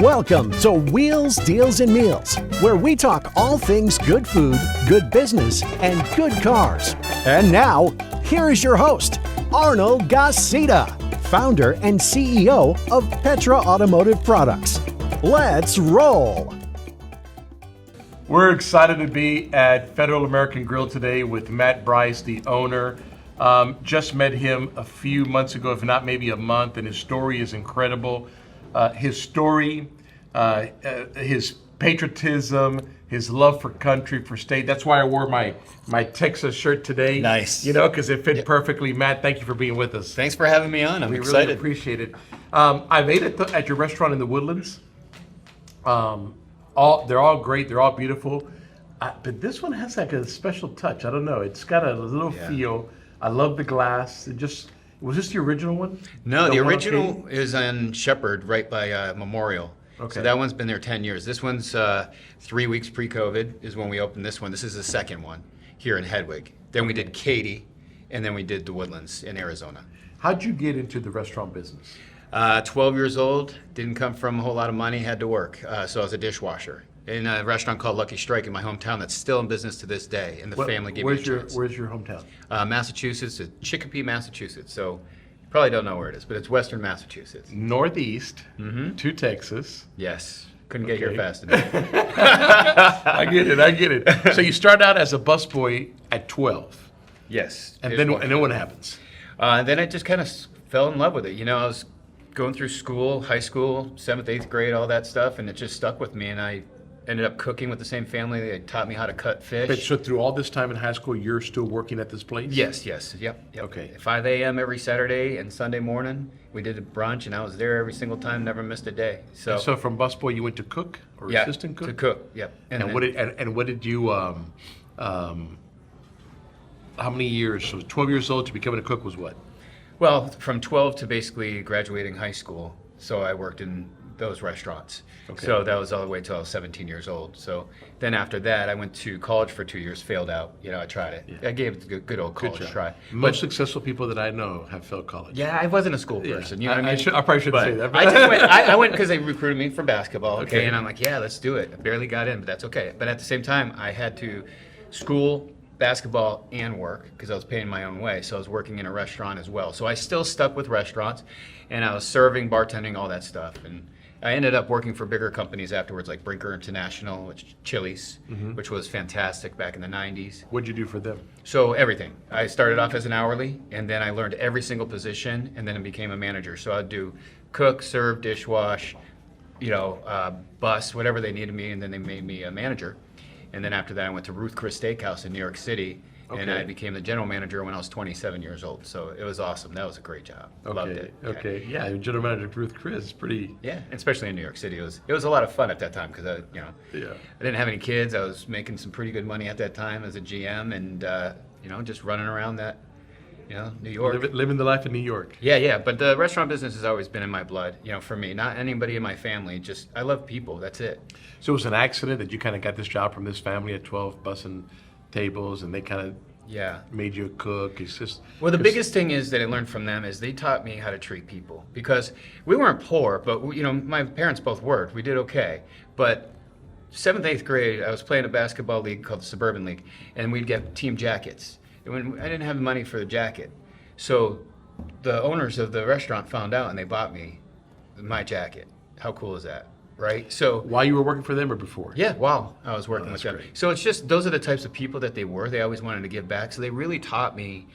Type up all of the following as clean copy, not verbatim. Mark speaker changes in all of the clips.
Speaker 1: Welcome to Wheels, Deals, and Meals, where we talk all things good food, good business, and good cars. And now, here is your host, Arnold Gassita, founder and CEO of Petra Automotive Products. Let's roll.
Speaker 2: We're excited to be at Federal American Grill today with Matt Brice, the owner. Just met him a few months ago, if not maybe a month, and his story is incredible. His story, his patriotism, his love for country, for state. That's why I wore my Texas shirt today.
Speaker 3: Nice.
Speaker 2: You know, because it fit perfectly. Matt, thank you for being with us.
Speaker 3: Thanks for having me on. I'm excited.
Speaker 2: We really appreciate it. I've ate at your restaurant in the Woodlands. They're all great. They're all beautiful. But this one has like a special touch. I don't know. It's got a little feel. I love the glass. Was this the original one?
Speaker 3: No, the original is on Shepherd, right by Memorial.
Speaker 2: Okay.
Speaker 3: So that one's been there 10 years. This one's 3 weeks pre-COVID is when we opened this one. This is the second one here in Hedwig. Then we did Katy, and then we did the Woodlands in Arizona.
Speaker 2: How'd you get into the restaurant business?
Speaker 3: 12 years old, didn't come from a whole lot of money, had to work. So I was a dishwasher in a restaurant called Lucky Strike in my hometown that's still in business to this day, and the family gave me a chance.
Speaker 2: Where's your hometown?
Speaker 3: Massachusetts, Chicopee, Massachusots. So you probably don't know where it is, but it's Western Massachusetts.
Speaker 2: Northeast to Texas.
Speaker 3: Yes. Couldn't get here fast enough.
Speaker 2: I get it. So you start out as a busboy at 12.
Speaker 3: Yes.
Speaker 2: And then what happens?
Speaker 3: Then I just kind of fell in love with it. You know, I was going through school, high school, 7th, 8th grade, all that stuff, and it just stuck with me, and I ended up cooking with the same family. They taught me how to cut fish.
Speaker 2: But so through all this time in high school, you're still working at this place?
Speaker 3: Yes, yep.
Speaker 2: Okay.
Speaker 3: 5 a.m. every Saturday and Sunday morning. We did a brunch, and I was there every single time, never missed a day.
Speaker 2: So from busboy, you went to cook or assistant cook?
Speaker 3: To cook, yep.
Speaker 2: And what did you, how many years? So 12 years old to becoming a cook was what?
Speaker 3: Well, from 12 to basically graduating high school. So I worked in those restaurants.
Speaker 2: Okay.
Speaker 3: So that was all the way till I was 17 years old. So then after that, I went to college for 2 years, failed out. You know, I tried it. Yeah. I gave it a good old college try.
Speaker 2: Most successful people that I know have failed college.
Speaker 3: Yeah, I wasn't a school person. You know what I mean?
Speaker 2: I probably shouldn't say that.
Speaker 3: But I went because they recruited me for basketball.
Speaker 2: Okay.
Speaker 3: And I'm like, yeah, let's do it. I barely got in, but that's okay. But at the same time, I had to school, basketball, and work because I was paying my own way. So I was working in a restaurant as well. So I still stuck with restaurants, and I was serving, bartending, all that stuff. And I ended up working for bigger companies afterwards, like Brinker International, Chili's, which was fantastic back in the 90s.
Speaker 2: What'd you do for them?
Speaker 3: So everything. I started off as an hourly, and then I learned every single position, and then I became a manager. So I'd do cook, serve, dishwash, bus, whatever they needed me, and then they made me a manager. And then after that, I went to Ruth Steakhouse in New York City, and I became the general manager when I was 27 years old. So it was awesome. That was a great job. Loved it.
Speaker 2: Okay. Yeah, general manager Ruth Chris is pretty.
Speaker 3: Yeah, especially in New York City, it was a lot of fun at that time because I didn't have any kids. I was making some pretty good money at that time as a GM, and just running around that, New York.
Speaker 2: Living the life in New York.
Speaker 3: Yeah. But the restaurant business has always been in my blood. For me, not anybody in my family. Just I love people. That's it.
Speaker 2: So it was an accident that you kind of got this job from this family at 12, bussing tables, and they kind of made you a cook. It's just
Speaker 3: the biggest thing is that I learned from them is they taught me how to treat people because we weren't poor, but my parents both worked. We did okay, but 7th, 8th grade, I was playing a basketball league called the Suburban League, and we'd get team jackets. And when I didn't have the money for the jacket, so the owners of the restaurant found out and they bought me my jacket. How cool is that? Right? So
Speaker 2: while you were working for them or before?
Speaker 3: Yeah, while I was working with them.
Speaker 2: Great.
Speaker 3: So it's just those are the types of people that they were. They always wanted to give back. So they really taught me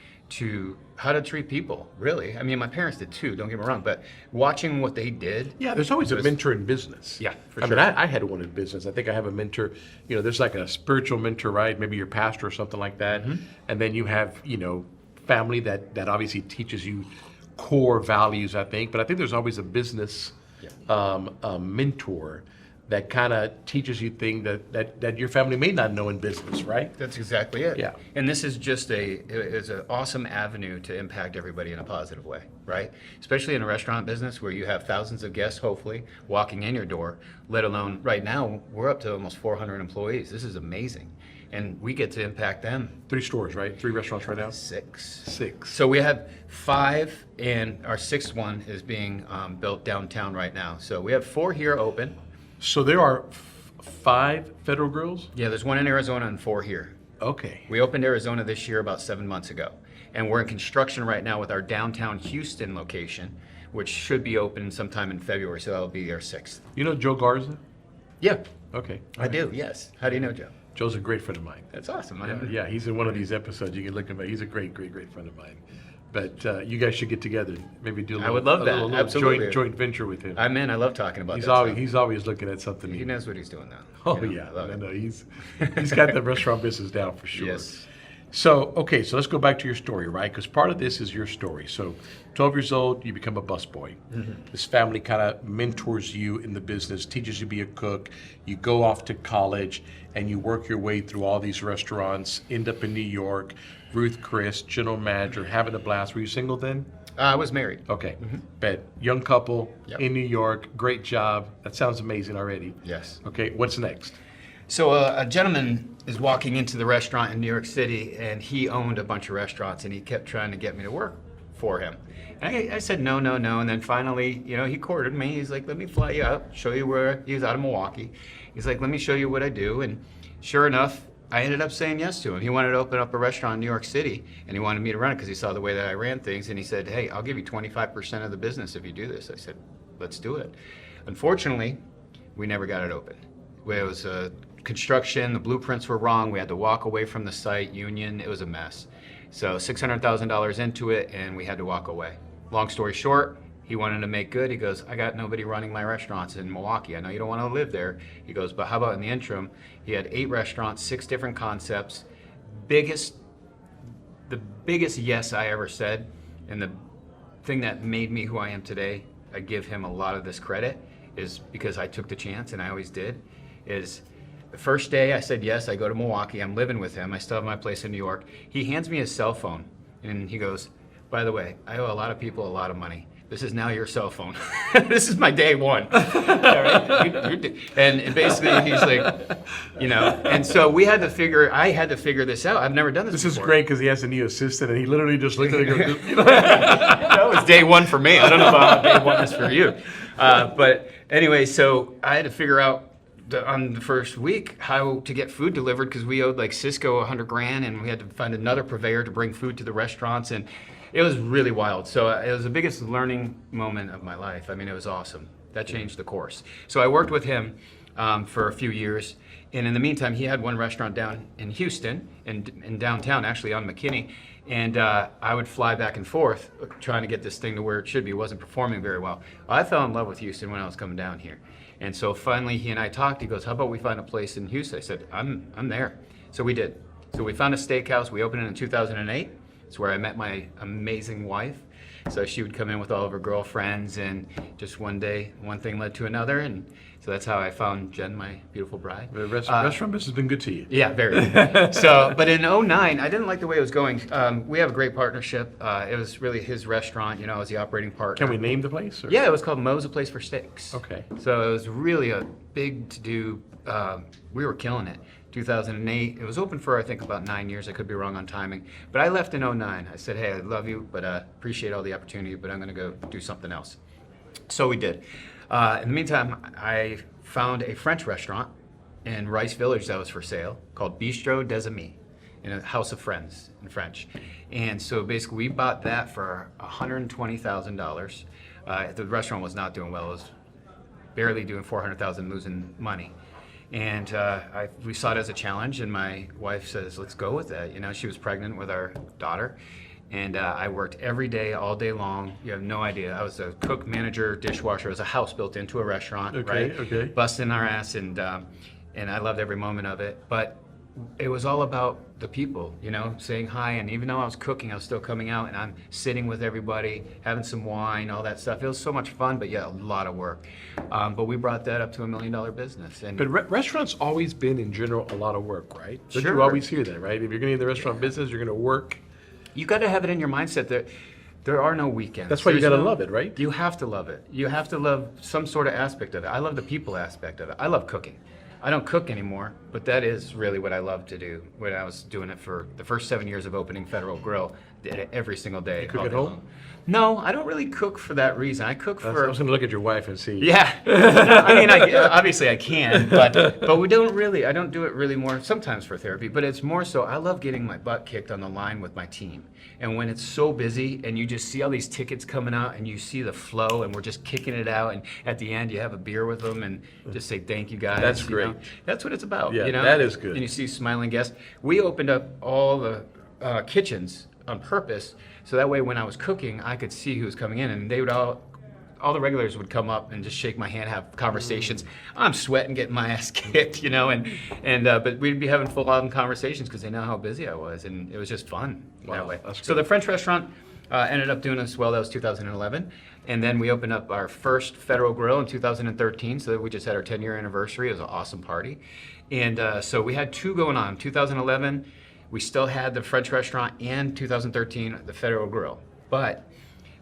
Speaker 3: how to treat people, really. I mean, my parents did too, don't get me wrong, but watching what they did.
Speaker 2: Yeah, there's always a mentor in business.
Speaker 3: Yeah, for
Speaker 2: sure.
Speaker 3: I
Speaker 2: mean, I had one in business. I think I have a mentor. There's like a spiritual mentor, right? Maybe your pastor or something like that. Mm-hmm. And then you have, family that obviously teaches you core values, I think. But I think there's always a business mentor that kind of teaches you things that your family may not know in business, right?
Speaker 3: That's exactly it.
Speaker 2: Yeah.
Speaker 3: And this is just it's an awesome avenue to impact everybody in a positive way, right? Especially in a restaurant business where you have thousands of guests, hopefully, walking in your door, let alone right now, we're up to almost 400 employees. This is amazing. And we get to impact them.
Speaker 2: 3 stores, right? 3 restaurants right now?
Speaker 3: 6.
Speaker 2: 6.
Speaker 3: So we have 5, and our 6th one is being built downtown right now. So we have 4 here open.
Speaker 2: So there are 5 Federal Grills?
Speaker 3: Yeah, there's 1 in Arizona and 4 here.
Speaker 2: Okay.
Speaker 3: We opened Arizona this year about 7 months ago. And we're in construction right now with our downtown Houston location, which should be open sometime in February. So that'll be our 6th.
Speaker 2: You know Joe Garza?
Speaker 3: Yeah,
Speaker 2: Okay.
Speaker 3: I do, yes. How do you know Joe?
Speaker 2: Joe's a great friend of mine.
Speaker 3: That's awesome.
Speaker 2: Yeah, he's in one of these episodes. You can look him up. He's a great friend of mine. But you guys should get together. Maybe do a little,
Speaker 3: I would love that.
Speaker 2: little
Speaker 3: Absolutely.
Speaker 2: joint venture with him.
Speaker 3: I'm in. I love talking about
Speaker 2: He's
Speaker 3: that
Speaker 2: always
Speaker 3: stuff.
Speaker 2: he's always looking at something.
Speaker 3: He knows what he's doing now.
Speaker 2: Oh
Speaker 3: You know,
Speaker 2: yeah,
Speaker 3: I love it.
Speaker 2: no, he's got the restaurant business down for sure.
Speaker 3: Yes.
Speaker 2: So okay, so let's go back to your story, right? Because part of this is your story. So, 12 years old, you become a busboy. This family kind of mentors you in the business, teaches you to be a cook. You go off to college, and you work your way through all these restaurants. End up in New York. Ruth, Chris, general manager, having a blast. Were you single then?
Speaker 3: I was married.
Speaker 2: Okay, bet young couple
Speaker 3: Yep.
Speaker 2: in New York. Great job. That sounds amazing already.
Speaker 3: Yes.
Speaker 2: Okay, what's next?
Speaker 3: So a gentleman is walking into the restaurant in New York City, and he owned a bunch of restaurants, and he kept trying to get me to work for him. And I said no, and then finally, he courted me. He's like, let me fly you out, show you where, he was out of Milwaukee. He's like, let me show you what I do. And sure enough, I ended up saying yes to him. He wanted to open up a restaurant in New York City, and he wanted me to run it because he saw the way that I ran things, and he said, hey, I'll give you 25% of the business if you do this. I said, let's do it. Unfortunately, we never got it open. It was construction, the blueprints were wrong, we had to walk away from the site, union, it was a mess. So $600,000 into it, and we had to walk away. Long story short, he wanted to make good. He goes, I got nobody running my restaurants in Milwaukee. I know you don't want to live there. He goes, but how about in the interim? He had 8 restaurants, 6 different concepts. The biggest yes I ever said, and the thing that made me who I am today, I give him a lot of this credit, is because I took the chance, and I always did, is the first day I said yes, I go to Milwaukee, I'm living with him, I still have my place in New York. He hands me his cell phone, and he goes, by the way, I owe a lot of people a lot of money. This is now your cell phone. This is my day one. All right? And basically he's like, and so I had to figure this out. I've never done this
Speaker 2: This
Speaker 3: before.
Speaker 2: is great because he has a new assistant, and he literally just looked at it and goes,
Speaker 3: That was day one for me. I don't know about how day one is for you. But anyway, so I had to figure out on the first week how to get food delivered because we owed like Cisco $100,000, and we had to find another purveyor to bring food to the restaurants, and it was really wild. So it was the biggest learning moment of my life. I mean, it was awesome. That changed the course. So I worked with him for a few years, and in the meantime, he had one restaurant down in Houston, in downtown, actually on McKinney, and I would fly back and forth trying to get this thing to where it should be. It wasn't performing very well. I fell in love with Houston when I was coming down here. And so finally he and I talked. He goes, how about we find a place in Houston? I said, I'm there. So we did. So we found a steakhouse. We opened it in 2008. It's where I met my amazing wife. So she would come in with all of her girlfriends, and just one day, one thing led to another, and so that's how I found Jen, my beautiful bride.
Speaker 2: the restaurant business has been good to you.
Speaker 3: Yeah, very. So, but in '09, I didn't like the way it was going. We have a great partnership. It was really his restaurant, I was the operating partner.
Speaker 2: Can we name the place? Or?
Speaker 3: Yeah, it was called Mo's, a Place for Steaks.
Speaker 2: Okay.
Speaker 3: So it was really a big to-do. We were killing it. 2008. It was open for, I think, about 9 years. I could be wrong on timing. But I left in '09. I said, hey, I love you, but appreciate all the opportunity, but I'm going to go do something else. So we did. In the meantime, I found a French restaurant in Rice Village that was for sale called Bistro des Amis, in a House of Friends in French. And so basically we bought that for $120,000. The restaurant was not doing well. It was barely doing $400,000, losing money. And we saw it as a challenge, and my wife says, let's go with that. She was pregnant with our daughter, and I worked every day, all day long. You have no idea. I was a cook, manager, dishwasher. It was a house built into a restaurant, right?
Speaker 2: Okay.
Speaker 3: Busting our ass, and I loved every moment of it. But it was all about the people, saying hi. And even though I was cooking, I was still coming out and I'm sitting with everybody, having some wine, all that stuff. It was so much fun, but yeah, a lot of work. But we brought that up to $1 million business. And
Speaker 2: But restaurants always been, in general, a lot of work, right? Don't
Speaker 3: Sure.
Speaker 2: you always hear that, right? If you're going to be in the restaurant business, you're going to work.
Speaker 3: you got to have it in your mindset that there are no weekends.
Speaker 2: That's why you
Speaker 3: There's
Speaker 2: got to love it, right?
Speaker 3: You have to love it. You have to love some sort of aspect of it. I love the people aspect of it. I love cooking. I don't cook anymore, but that is really what I love to do. When I was doing it for the first 7 years of opening Federal Grill, did it every single day.
Speaker 2: You cook
Speaker 3: all
Speaker 2: at
Speaker 3: day
Speaker 2: home?
Speaker 3: long. No, I don't really cook for that reason. I cook
Speaker 2: I
Speaker 3: for.
Speaker 2: was going to look at your wife and see.
Speaker 3: Yeah, I mean, obviously I can, but we don't really. I don't do it really more. Sometimes for therapy, but it's more so. I love getting my butt kicked on the line with my team, and when it's so busy and you just see all these tickets coming out and you see the flow, and we're just kicking it out, and at the end you have a beer with them and just say thank you guys.
Speaker 2: That's
Speaker 3: you know?
Speaker 2: great.
Speaker 3: That's what it's about.
Speaker 2: Yeah, that is good.
Speaker 3: And you see smiling guests. We opened up all the kitchens on purpose, so that way when I was cooking, I could see who was coming in, and they would all the regulars would come up and just shake my hand, have conversations. I'm sweating, getting my ass kicked, but we'd be having full-on conversations because they know how busy I was, and it was just fun
Speaker 2: Wow,
Speaker 3: that way.
Speaker 2: that's
Speaker 3: So
Speaker 2: good.
Speaker 3: the French restaurant ended up doing us well. That was 2011, and then we opened up our first Federal Grill in 2013. So we just had our 10-year anniversary. It was an awesome party, and so we had two going on. 2011. We still had the French restaurant, and 2013, the Federal Grill. But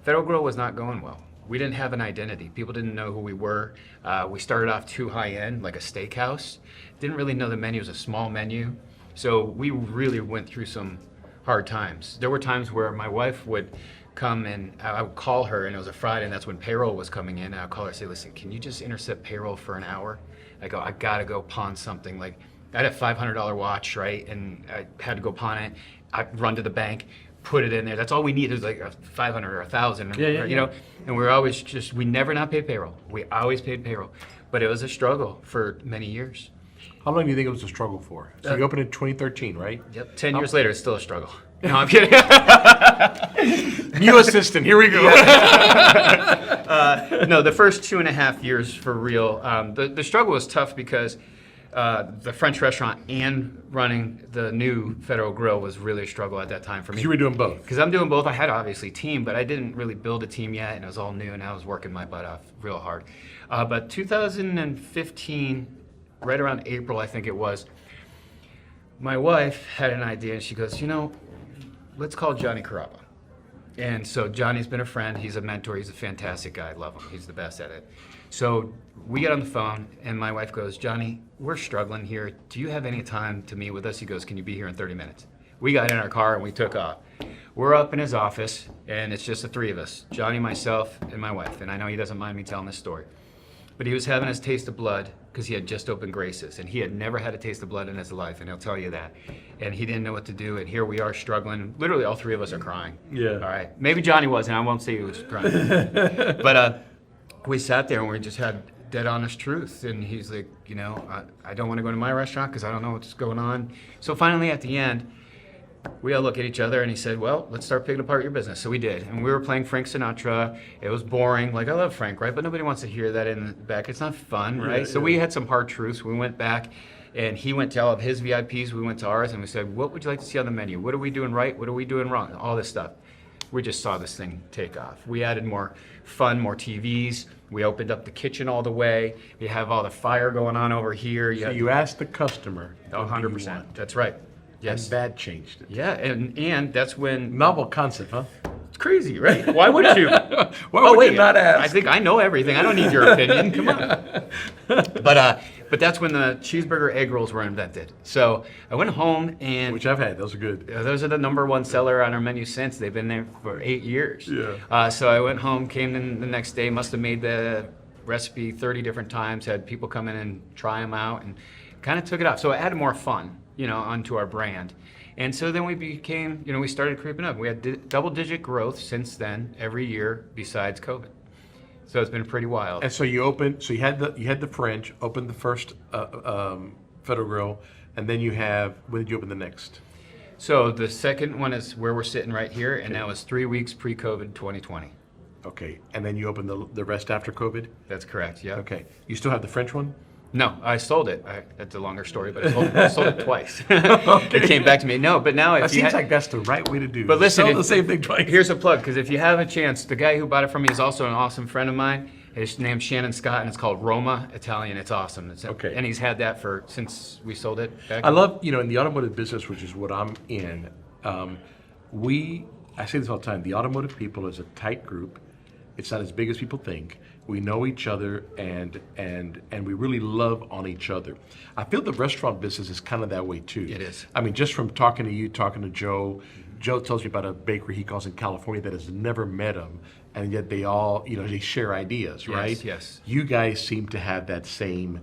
Speaker 3: Federal Grill was not going well. We didn't have an identity. People didn't know who we were. We started off too high-end, like a steakhouse. Didn't really know the menu was a small menu. So we really went through some hard times. There were times where my wife would come and I would call her, and it was a Friday, and that's when payroll was coming in. And I'd call her and say, listen, can you just intercept payroll for an hour? I go, I gotta go pawn something. Like, I had a $500 watch, right? And I had to go pawn it. I'd run to the bank, put it in there. That's all we needed, was like a 500 or 1,000,
Speaker 2: Yeah.
Speaker 3: And we were always we never not paid payroll. We always paid payroll. But it was a struggle for many years.
Speaker 2: How long do you think it was a struggle for? So you opened in 2013, right?
Speaker 3: Yep. 10 years later, it's still a struggle. No, I'm kidding.
Speaker 2: New assistant, here we go.
Speaker 3: No, the first 2.5 years for real. The struggle was tough because the French restaurant and running the new Federal Grill was really a struggle at that time for me.
Speaker 2: You were doing both.
Speaker 3: Because I'm doing both. I had obviously team, but I didn't really build a team yet, and it was all new, and I was working my butt off real hard. But 2015, right around April, I think it was, my wife had an idea, and she goes, let's call Johnny Carrabba. And so Johnny's been a friend. He's a mentor. He's a fantastic guy. I love him. He's the best at it. So we get on the phone, and my wife goes, Johnny, we're struggling here. Do you have any time to meet with us? He goes, can you be here in 30 minutes? We got in our car, and we took off. We're up in his office, and it's just the three of us, Johnny, myself, and my wife. And I know he doesn't mind me telling this story. But he was having his taste of blood because he had just opened Grace's, and he had never had a taste of blood in his life, and he'll tell you that. And he didn't know what to do, and here we are struggling. Literally, all three of us are crying.
Speaker 2: Yeah.
Speaker 3: All right. Maybe Johnny wasn't. I won't say he was crying. But we sat there, and we just had dead honest truth. And he's like, I don't want to go to my restaurant because I don't know what's going on. So finally, at the end, we all look at each other, and he said, well, let's start picking apart your business. So we did. And we were playing Frank Sinatra. It was boring. Like, I love Frank, right? But nobody wants to hear that in the back. It's not fun, right? So we had some hard truths. We went back, and he went to all of his VIPs. We went to ours, and we said, what would you like to see on the menu? What are we doing right? What are we doing wrong? All this stuff. We just saw this thing take off. We added more fun, more TVs. We opened up the kitchen all the way. We have all the fire going on over here.
Speaker 2: So you asked the customer.
Speaker 3: Oh,
Speaker 2: what do you
Speaker 3: 100%.
Speaker 2: want?
Speaker 3: That's right. Yes.
Speaker 2: And that changed it.
Speaker 3: Yeah, and that's when
Speaker 2: Novel concept, huh?
Speaker 3: it's crazy, right? Why would you?
Speaker 2: Why would you not ask?
Speaker 3: I think I know everything. I don't need your opinion. Come on. But that's when the cheeseburger egg rolls were invented. So I went home and
Speaker 2: Which I've had. Those are good.
Speaker 3: those are the #1 seller on our menu since. They've been there for 8 years.
Speaker 2: Yeah.
Speaker 3: So I went home, came in the next day, must have made the recipe 30 different times, had people come in and try them out, and kind of took it off. So it added more fun, onto our brand. And so then we became, we started creeping up. We had double-digit growth since then, every year besides COVID. So it's been pretty wild.
Speaker 2: And so you opened. So you had the French. Opened the first Federal Grill, and then you have. When did you open the next?
Speaker 3: So the second one is where we're sitting right here, and that was 3 weeks pre-COVID, 2020.
Speaker 2: Okay, and then you opened the rest after COVID.
Speaker 3: That's correct. Yeah.
Speaker 2: Okay, you still have the French one.
Speaker 3: No, I sold it. That's a longer story, but I sold it twice. It came back to me. No, but now if
Speaker 2: That seems like that's the right way to do.
Speaker 3: But listen,
Speaker 2: sell the same thing twice.
Speaker 3: Here's a plug, because if you have a chance, the guy who bought it from me is also an awesome friend of mine. His name's Shannon Scott, and it's called Roma Italian. It's awesome.
Speaker 2: Okay.
Speaker 3: And he's had that since we sold it back.
Speaker 2: I love, in the automotive business, which is what I'm in, I say this all the time, the automotive people is a tight group. It's not as big as people think. We know each other and we really love on each other. I feel the restaurant business is kind of that way too.
Speaker 3: It is.
Speaker 2: I mean, just from talking to you, talking to Joe, Joe tells me about a bakery he calls in California that has never met him, and yet they all, they share ideas, right?
Speaker 3: Yes.
Speaker 2: You guys seem to have that same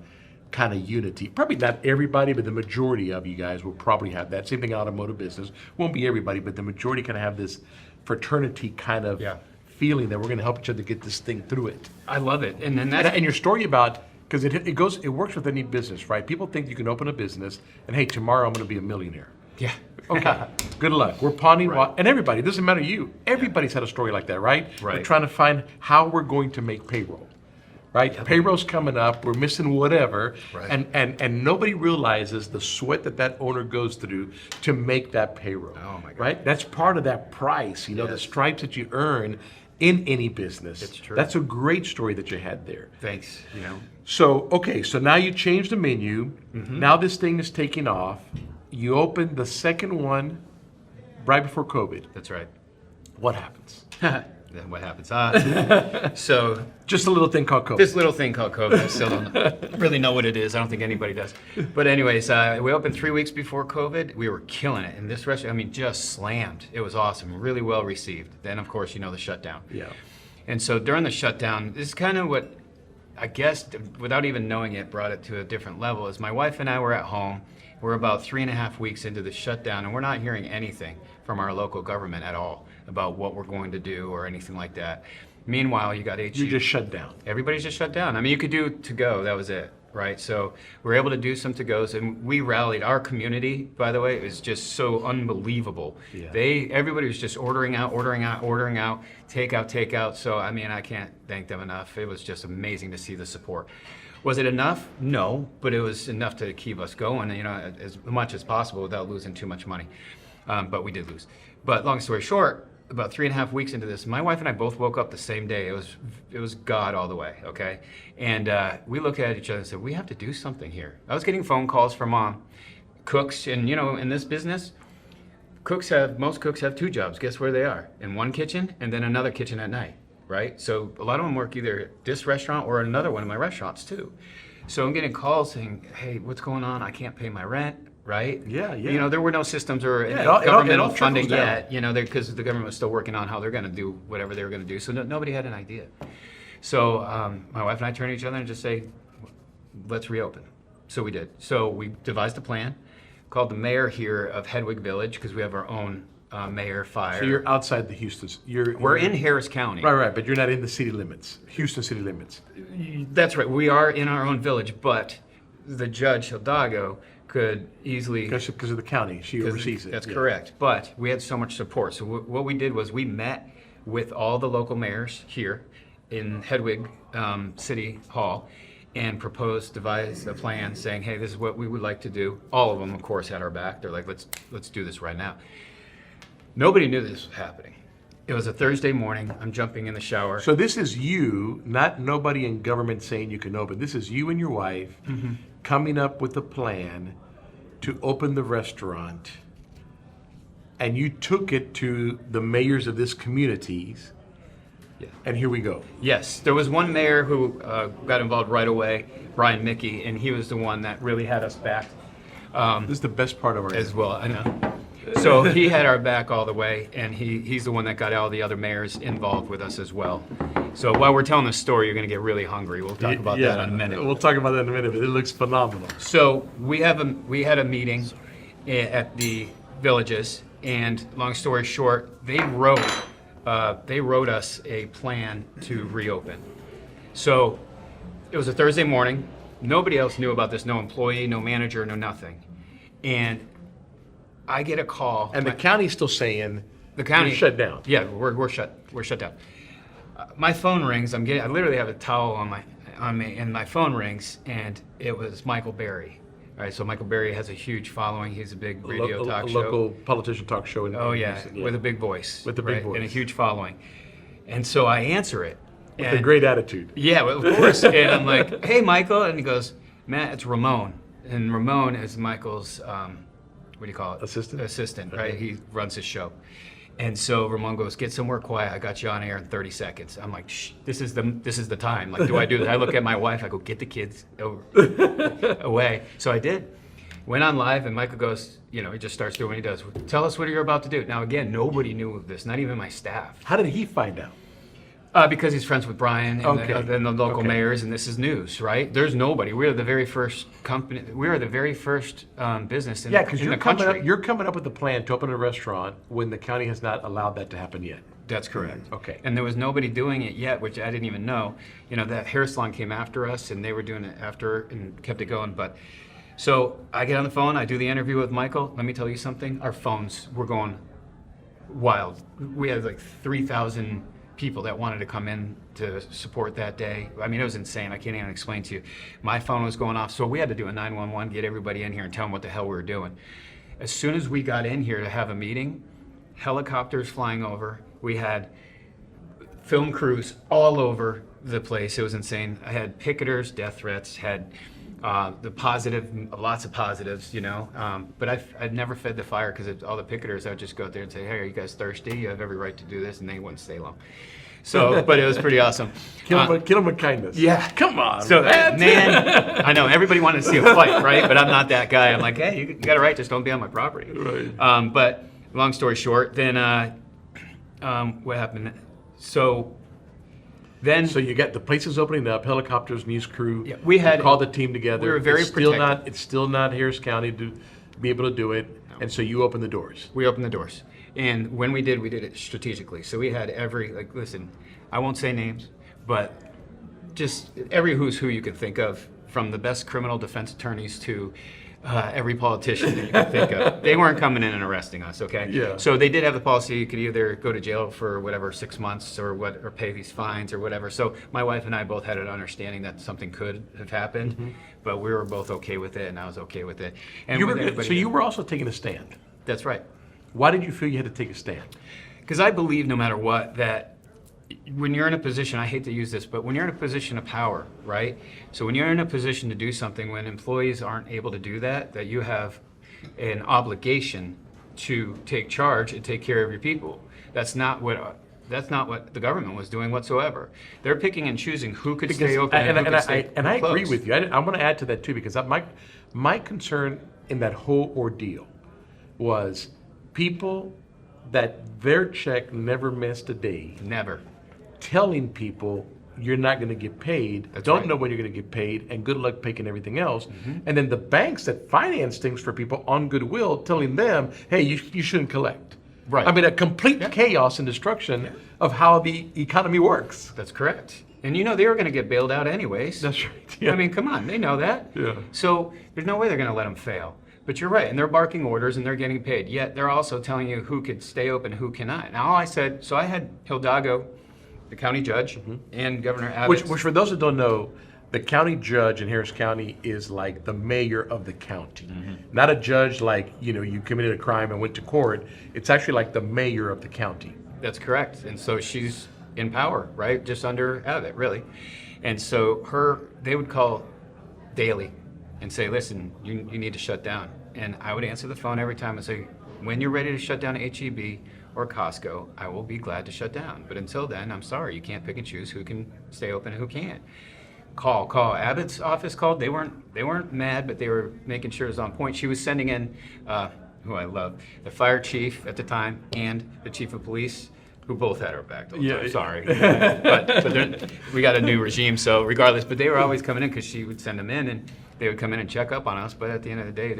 Speaker 2: kind of unity. Probably not everybody, but the majority of you guys will probably have that. Same thing in automotive business. Won't be everybody, but the majority kind of have this fraternity kind of feeling that we're going to help each other get this thing through it.
Speaker 3: I love it. And then that's...
Speaker 2: And your story about, because it works with any business, right? People think you can open a business and, hey, tomorrow I'm going to be a millionaire.
Speaker 3: Yeah.
Speaker 2: Okay, good luck. We're pawning, and everybody, it doesn't matter you. Everybody's had a story like that, right?
Speaker 3: Right.
Speaker 2: We're trying to find how we're going to make payroll, right? Yep. Payroll's coming up, we're missing whatever,
Speaker 3: right.
Speaker 2: and nobody realizes the sweat that owner goes through to make that payroll.
Speaker 3: Oh my God.
Speaker 2: Right? That's part of that price, the stripes that you earn in any business.
Speaker 3: It's true.
Speaker 2: That's a great story that you had there.
Speaker 3: Thanks.
Speaker 2: So, okay, so now you changed the menu. Mm-hmm. Now this thing is taking off. You opened the second one right before COVID.
Speaker 3: That's right.
Speaker 2: What happens?
Speaker 3: Then what happens? So
Speaker 2: just a little thing called COVID.
Speaker 3: This little thing called COVID. I still don't really know what it is. I don't think anybody does. But anyways, we opened 3 weeks before COVID. We were killing it. And this restaurant, just slammed. It was awesome. Really well received. Then, of course, the shutdown.
Speaker 2: Yeah.
Speaker 3: And so during the shutdown, this is kind of what, I guess, without even knowing it, brought it to a different level. Is my wife and I were at home. We're about 3.5 weeks into the shutdown, and we're not hearing anything from our local government at all about what we're going to do or anything like that. Meanwhile, you got HE.
Speaker 2: You just shut down.
Speaker 3: Everybody's just shut down. You could do to-go, that was it, right? So we were able to do some to-goes, and we rallied. Our community, by the way, is just so unbelievable.
Speaker 2: Yeah.
Speaker 3: Everybody was just ordering out, takeout. So, I can't thank them enough. It was just amazing to see the support. Was it enough? No, but it was enough to keep us going, as much as possible without losing too much money. But we did lose. But long story short, about 3.5 weeks into this, my wife and I both woke up the same day. It was God all the way, okay? And we looked at each other and said, we have to do something here. I was getting phone calls from cooks, and in this business, most cooks have 2 jobs. Guess where they are? In one kitchen and then another kitchen at night. Right? So a lot of them work either at this restaurant or another one of my restaurants too. So I'm getting calls saying, hey, what's going on? I can't pay my rent, right?
Speaker 2: Yeah.
Speaker 3: There were no systems or
Speaker 2: governmental
Speaker 3: funding yet, because the government was still working on how they're going to do whatever they were going to do. So nobody had an idea. So my wife and I turned to each other and just say, let's reopen. So we did. So we devised a plan, called the mayor here of Hedwig Village, because we have our own mayor, fire.
Speaker 2: So you're outside the Houston.
Speaker 3: We're in Harris County.
Speaker 2: Right, but you're not in the city limits, Houston city limits.
Speaker 3: That's right. We are in our own village, but the judge, Hidalgo, could easily...
Speaker 2: Because of the county, she oversees it.
Speaker 3: That's correct. But we had so much support. So what we did was we met with all the local mayors here in Hedwig City Hall and devised a plan saying, hey, this is what we would like to do. All of them, of course, had our back. They're like, let's do this right now. Nobody knew this was happening. It was a Thursday morning. I'm jumping in the shower.
Speaker 2: So this is you, not nobody in government saying you can open. This is you and your wife coming up with a plan to open the restaurant. And you took it to the mayors of this communities.
Speaker 3: Yeah.
Speaker 2: And here we go.
Speaker 3: Yes. There was one mayor who got involved right away, Brian Mickey, and he was the one that really had us back.
Speaker 2: This is the best part of our
Speaker 3: as well, I know. So he had our back all the way, and he's the one that got all the other mayors involved with us as well. So while we're telling this story, you're going to get really hungry. We'll talk about that in a minute.
Speaker 2: We'll talk about that in a minute, but it looks phenomenal.
Speaker 3: So we had a meeting at the villages, and long story short, they wrote us a plan to reopen. So it was a Thursday morning. Nobody else knew about this. No employee, no manager, no nothing. And I get a call.
Speaker 2: And the county's still saying
Speaker 3: the county
Speaker 2: shut down.
Speaker 3: Yeah, we're shut. We're shut down. My phone rings. I literally have a towel on on me, and my phone rings, and it was Michael Berry. All right, so Michael Berry has a huge following. He's a big radio talk show.
Speaker 2: Local politician talk show.
Speaker 3: Oh, yeah, with a big voice.
Speaker 2: With a big voice.
Speaker 3: And a huge following. And so I answer it.
Speaker 2: With a great attitude.
Speaker 3: Yeah, well, of course. And I'm like, hey, Michael. And he goes, Matt, it's Ramon. And Ramon is Michael's, what do you call it? Assistant, right?
Speaker 2: Okay.
Speaker 3: He runs his show. And so Ramon goes, get somewhere quiet. I got you on air in 30 seconds. I'm like, shh, this is the time. Like, do I do this? I look at my wife. I go, get the kids away. So I did. Went on live, and Michael goes, he just starts doing what he does. Tell us what you're about to do. Now, again, nobody knew of this, not even my staff.
Speaker 2: How did he find out?
Speaker 3: Because he's friends with Brian and the local mayors, and this is news, right? There's nobody. We are the very first company. We are the very first business in the country.
Speaker 2: You're coming up with a plan to open a restaurant when the county has not allowed that to happen yet.
Speaker 3: That's correct.
Speaker 2: Okay.
Speaker 3: And there was nobody doing it yet, which I didn't even know. That hair salon came after us, and they were doing it after and kept it going. But so I get on the phone. I do the interview with Michael. Let me tell you something. Our phones were going wild. We had like 3,000 people that wanted to come in to support that day. I mean, it was insane. I can't even explain to you. My phone was going off, so we had to do a 911, get everybody in here and tell them what the hell we were doing. As soon as we got in here to have a meeting, helicopters flying over. We had film crews all over the place. It was insane. I had picketers, death threats, had lots of positives, but I'd never fed the fire because all the picketers, I would just go out there and say, hey, are you guys thirsty? You have every right to do this, and they wouldn't stay long. So, but it was pretty awesome.
Speaker 2: Kill them with kindness.
Speaker 3: Yeah.
Speaker 2: Come on,
Speaker 3: so, man, I know, everybody wanted to see a fight, right? But I'm not that guy. I'm like, hey, you got a right, just don't be on my property.
Speaker 2: Right.
Speaker 3: But long story short, then what happened? So you got the places opening up, helicopters, news crew. Yeah, we had
Speaker 2: called the team together.
Speaker 3: We were very protected.
Speaker 2: It's still not Harris County to be able to do it, and so you opened the doors.
Speaker 3: We opened the doors, and when we did it strategically. So we had listen, I won't say names, but just every who's who you could think of, from the best criminal defense attorneys to every politician that you could think of. They weren't coming in and arresting us, okay?
Speaker 2: Yeah.
Speaker 3: So they did have the policy you could either go to jail for whatever 6 months or pay these fines or whatever. So my wife and I both had an understanding that something could have happened, but we were both okay with it, and I was okay with it. And
Speaker 2: you were also taking a stand.
Speaker 3: That's right.
Speaker 2: Why did you feel you had to take a stand?
Speaker 3: Because I believe no matter what that when you're in a position, I hate to use this, but when you're in a position of power, right? So when you're in a position to do something, when employees aren't able to do that you have an obligation to take charge and take care of your people. That's not what the government was doing whatsoever. They're picking and choosing who could stay open and who could stay closed.
Speaker 2: And I agree with you. I want to add to that too, because my concern in that whole ordeal was people that their check never missed a day.
Speaker 3: Never.
Speaker 2: Telling people you're not going to get paid, know when you're going to get paid, and good luck paying everything else. And then the banks that finance things for people on goodwill telling them, hey, you shouldn't collect.
Speaker 3: Right.
Speaker 2: I mean, a complete chaos and destruction of how the economy works.
Speaker 3: That's correct. And they were going to get bailed out anyways.
Speaker 2: That's right. Yeah.
Speaker 3: I mean, come on, they know that.
Speaker 2: Yeah.
Speaker 3: So there's no way they're going to let them fail. But you're right, and they're barking orders and they're getting paid. Yet they're also telling you who could stay open, who cannot. Now, I had Hidalgo, the county judge, and Governor Abbott.
Speaker 2: Which, for those that don't know, the county judge in Harris County is like the mayor of the county. Not a judge like, you committed a crime and went to court. It's actually like the mayor of the county.
Speaker 3: That's correct. And so she's in power, right? Just under Abbott, really. And so they would call daily and say, listen, you need to shut down. And I would answer the phone every time and say, when you're ready to shut down HEB or Costco, I will be glad to shut down. But until then, I'm sorry, you can't pick and choose who can stay open and who can't. Call. Abbott's office called. They weren't mad, but they were making sure it was on point. She was sending in, who I love, the fire chief at the time and the chief of police, who both had our back. Sorry. but we got a new regime, so regardless. But they were always coming in because she would send them in, and they would come in and check up on us. But at the end of the day,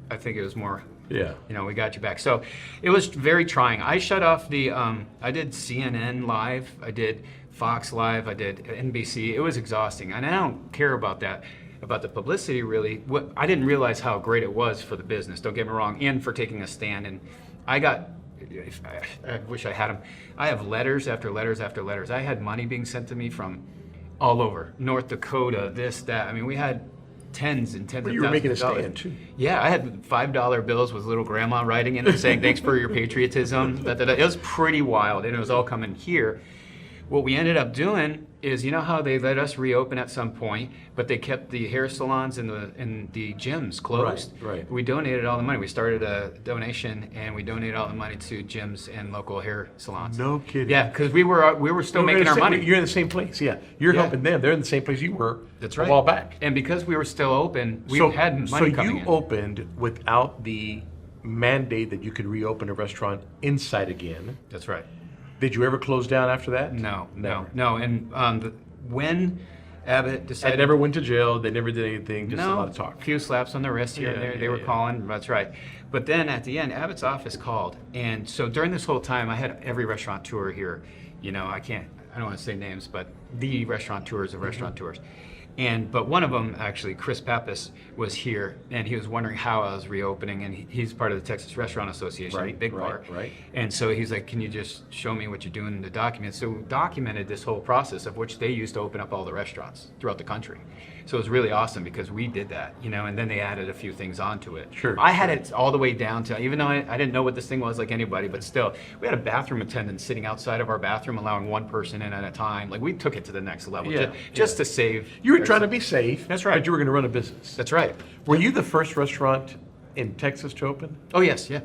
Speaker 3: I think it was more, we got you back. So it was very trying. I shut off I did CNN Live, I did Fox Live, I did NBC. It was exhausting. And I don't care about that, about the publicity really. I didn't realize how great it was for the business, don't get me wrong, and for taking a stand. And I wish I had them. I have letters after letters after letters. I had money being sent to me from all over North Dakota, this, that. I mean, we had tens and tens
Speaker 2: Well,
Speaker 3: of
Speaker 2: you were
Speaker 3: thousands
Speaker 2: making a
Speaker 3: of dollars.
Speaker 2: stand, too.
Speaker 3: Yeah, I had $5 bills with little grandma writing in it saying, thanks for your patriotism. It was pretty wild, and it was all coming here. What we ended up doing is, you know how they let us reopen at some point, but they kept the hair salons and the gyms closed?
Speaker 2: Right.
Speaker 3: We donated all the money. We started a donation, and we donated all the money to gyms and local hair salons.
Speaker 2: No kidding.
Speaker 3: Yeah, because we were still making our money.
Speaker 2: You're in the same place, yeah. You're
Speaker 3: Yeah.
Speaker 2: helping them. They're in the same place you were
Speaker 3: That's right.
Speaker 2: a while back.
Speaker 3: And because we were still open, we had money
Speaker 2: so
Speaker 3: coming
Speaker 2: you
Speaker 3: in.
Speaker 2: opened without the mandate that you could reopen a restaurant inside again.
Speaker 3: That's right.
Speaker 2: Did you ever close down after that?
Speaker 3: No.
Speaker 2: Never.
Speaker 3: And when Abbott
Speaker 2: I
Speaker 3: decided,
Speaker 2: never went to jail. They never did anything. Just a
Speaker 3: no,
Speaker 2: lot of talk.
Speaker 3: a few slaps on the wrist here and
Speaker 2: Yeah,
Speaker 3: there.
Speaker 2: yeah,
Speaker 3: They were
Speaker 2: yeah.
Speaker 3: calling. That's right. But then at the end, Abbott's office called, and so during this whole time, I had every restaurateur here. You know, I don't want to say names, but the restaurateurs of restaurateurs. But one of them, actually, Chris Pappas, was here, and he was wondering how I was reopening, and he's part of the Texas Restaurant Association,
Speaker 2: Right,
Speaker 3: big
Speaker 2: right,
Speaker 3: part.
Speaker 2: right.
Speaker 3: And so he's like, can you just show me what you're doing in the document? So we documented this whole process of which they used to open up all the restaurants throughout the country. So it was really awesome because we did that, you know, and then they added a few things onto it.
Speaker 2: Sure,
Speaker 3: I had it all the way down to, even though I didn't know what this thing was like anybody, but still, we had a bathroom attendant sitting outside of our bathroom, allowing one person in at a time. Like, we took it to the next level,
Speaker 2: Yeah,
Speaker 3: just to save.
Speaker 2: You were trying to be safe.
Speaker 3: That's right.
Speaker 2: But you were going to run a business.
Speaker 3: That's right.
Speaker 2: Were you the first restaurant in Texas to open?
Speaker 3: Oh, yes, yeah.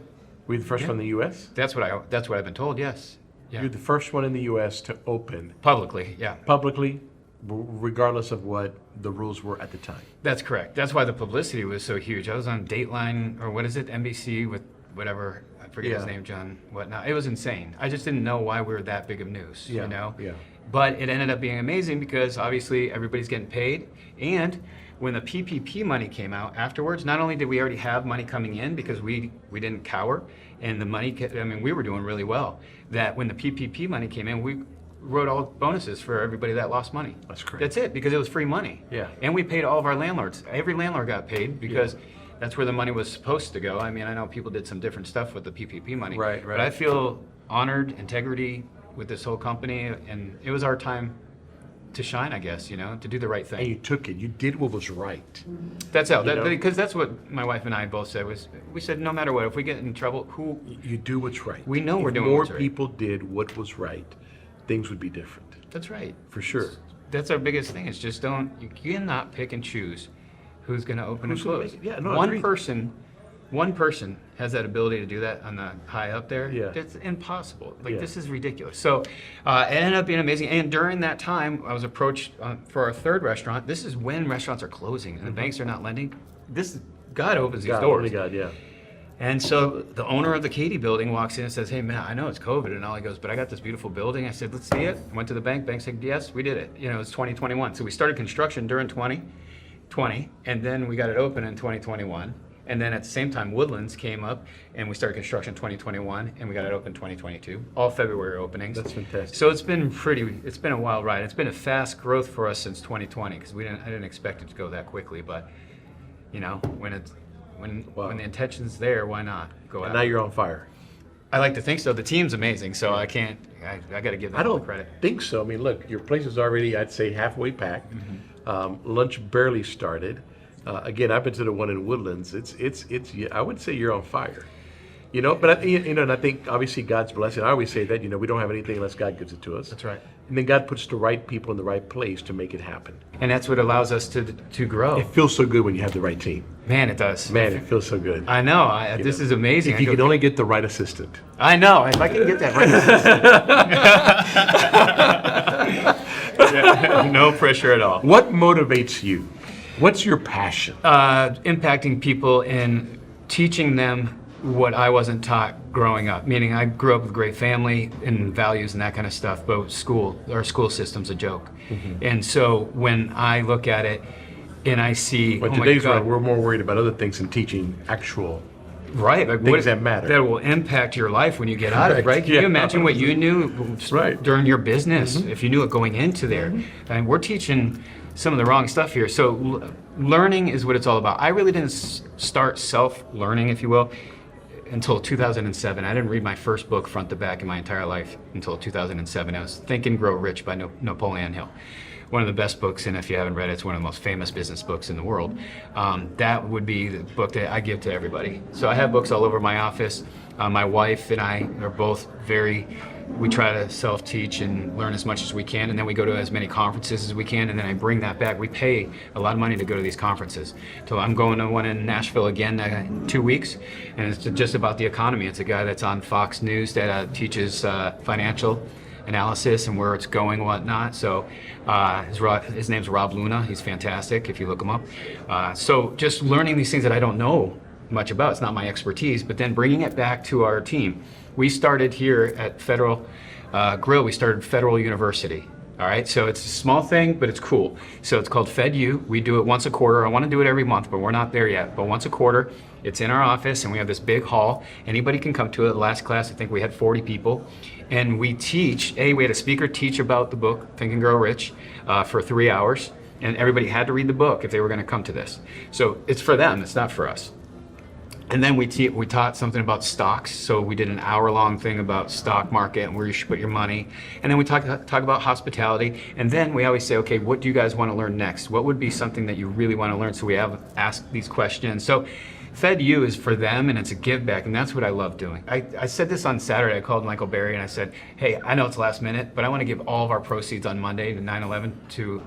Speaker 2: Were you the first one in the U.S.?
Speaker 3: That's what I've been told, yes. Yeah.
Speaker 2: You're the first one in the U.S. to open
Speaker 3: Publicly, yeah.
Speaker 2: publicly, regardless of what the rules were at the time.
Speaker 3: That's correct. That's why the publicity was so huge. I was on Dateline, or what is it, NBC, with whatever, I forget his
Speaker 2: Yeah.
Speaker 3: name, John, whatnot. It was insane. I just didn't know why we were that big of news,
Speaker 2: Yeah,
Speaker 3: you know?
Speaker 2: yeah.
Speaker 3: But it ended up being amazing because obviously everybody's getting paid. And when the PPP money came out afterwards, not only did we already have money coming in because we didn't cower, and the money, we were doing really well, that when the PPP money came in, we wrote all bonuses for everybody that lost money.
Speaker 2: That's great.
Speaker 3: That's it, because it was free money.
Speaker 2: Yeah.
Speaker 3: And we paid all of our landlords. Every landlord got paid because that's where the money was supposed to go. I mean, I know people did some different stuff with the PPP money.
Speaker 2: Right, right.
Speaker 3: But I feel honored, integrity with this whole company, and it was our time to shine, I guess, you know, to do the right thing.
Speaker 2: And you took it. You did what was right.
Speaker 3: That's how,
Speaker 2: know?
Speaker 3: because that's what my wife and I both said, we said, no matter what, if we get in trouble,
Speaker 2: You do what's right.
Speaker 3: We know
Speaker 2: if
Speaker 3: we're doing
Speaker 2: more
Speaker 3: what's right.
Speaker 2: people did what was right, things would be different.
Speaker 3: that's right.
Speaker 2: For sure.
Speaker 3: That's our biggest thing, is just you cannot pick and choose who's going to open
Speaker 2: Who's
Speaker 3: and
Speaker 2: gonna
Speaker 3: close.
Speaker 2: make it. Yeah, no,
Speaker 3: one
Speaker 2: agreed.
Speaker 3: person has that ability to do that on the high up there.
Speaker 2: Yeah.
Speaker 3: That's impossible. Like,
Speaker 2: Yeah.
Speaker 3: this is ridiculous. So it ended up being amazing. And during that time, I was approached for our third restaurant. This is when restaurants are closing and the banks are not lending. God opens these
Speaker 2: God,
Speaker 3: doors.
Speaker 2: only God, yeah.
Speaker 3: And so the owner of the Katy building walks in and says, hey, man, I know it's COVID and all. He goes, but I got this beautiful building. I said, let's see it. Went to the bank. Bank said, yes, we did it. You know, it's 2021. So we started construction during 2020, and then we got it open in 2021. And then at the same time, Woodlands came up, and we started construction 2021, and we got it open 2022. All February openings.
Speaker 2: That's fantastic.
Speaker 3: So it's been a wild ride. It's been a fast growth for us since 2020, because I didn't expect it to go that quickly. But, you know, when the intention's there, why not go out?
Speaker 2: And now you're on fire.
Speaker 3: I like to think so. The team's amazing, so I got to give them
Speaker 2: I
Speaker 3: all
Speaker 2: don't
Speaker 3: the credit.
Speaker 2: think so. I mean, look, your place is already, I'd say, halfway packed. Lunch barely started. Again, I've been to the one in Woodlands. I would say you're on fire. You know, but and I think obviously God's blessing. I always say that, you know, we don't have anything unless God gives it to us.
Speaker 3: That's right.
Speaker 2: And then God puts the right people in the right place to make it happen.
Speaker 3: And that's what allows us to grow.
Speaker 2: It feels so good when you have the right team.
Speaker 3: Man, it does.
Speaker 2: Man, it feels so good.
Speaker 3: I know. This is amazing.
Speaker 2: If you can only get the right assistant.
Speaker 3: I know. If I can get that right. Yeah, no pressure at all.
Speaker 2: What motivates you? What's your passion?
Speaker 3: Impacting people and teaching them what I wasn't taught growing up. Meaning, I grew up with a great family and values and that kind of stuff, but our school system's a joke. And so when I look at it and I see,
Speaker 2: But
Speaker 3: oh my
Speaker 2: today's
Speaker 3: God,
Speaker 2: world, we're more worried about other things than teaching actual.
Speaker 3: right, like
Speaker 2: things that matter.
Speaker 3: that will impact your life when you get out of it,
Speaker 2: Correct.
Speaker 3: right? Can
Speaker 2: Yeah.
Speaker 3: you imagine what you knew
Speaker 2: Right.
Speaker 3: during your business if you knew it going into there? And we're teaching some of the wrong stuff here. So learning is what it's all about. I really didn't start self-learning, if you will, until 2007. I didn't read my first book front to back in my entire life until 2007. I was Think and Grow Rich by Napoleon Hill. one of the best books, and if you haven't read it, it's one of the most famous business books in the world. That would be the book that I give to everybody. So I have books all over my office. My wife and I are both we try to self-teach and learn as much as we can, and then we go to as many conferences as we can, and then I bring that back. We pay a lot of money to go to these conferences. So I'm going to one in Nashville again in 2 weeks, and it's just about the economy. It's a guy that's on Fox News that teaches financial analysis and where it's going and whatnot. So his name's Rob Luna. He's fantastic if you look him up. So just learning these things that I don't know much about. It's not my expertise, but then bringing it back to our team. We started here at Federal Grill. We started Federal University. All right, so it's a small thing, but it's cool. So it's called FedU. We do it once a quarter. I want to do it every month, but we're not there yet. But once a quarter, it's in our office, and we have this big hall. Anybody can come to it. Last class, I think we had 40 people. And we teach, we had a speaker teach about the book, Think and Grow Rich, for 3 hours. And everybody had to read the book if they were going to come to this. So it's for them, it's not for us. And then we taught something about stocks. So we did an hour-long thing about stock market and where you should put your money. And then we talk about hospitality. And then we always say, okay, what do you guys want to learn next? What would be something that you really want to learn? So we have asked these questions. So FedU is for them, and it's a give back, and that's what I love doing. I said this on Saturday. I called Michael Berry and I said, hey, I know it's last minute, but I want to give all of our proceeds on Monday to 9/11 to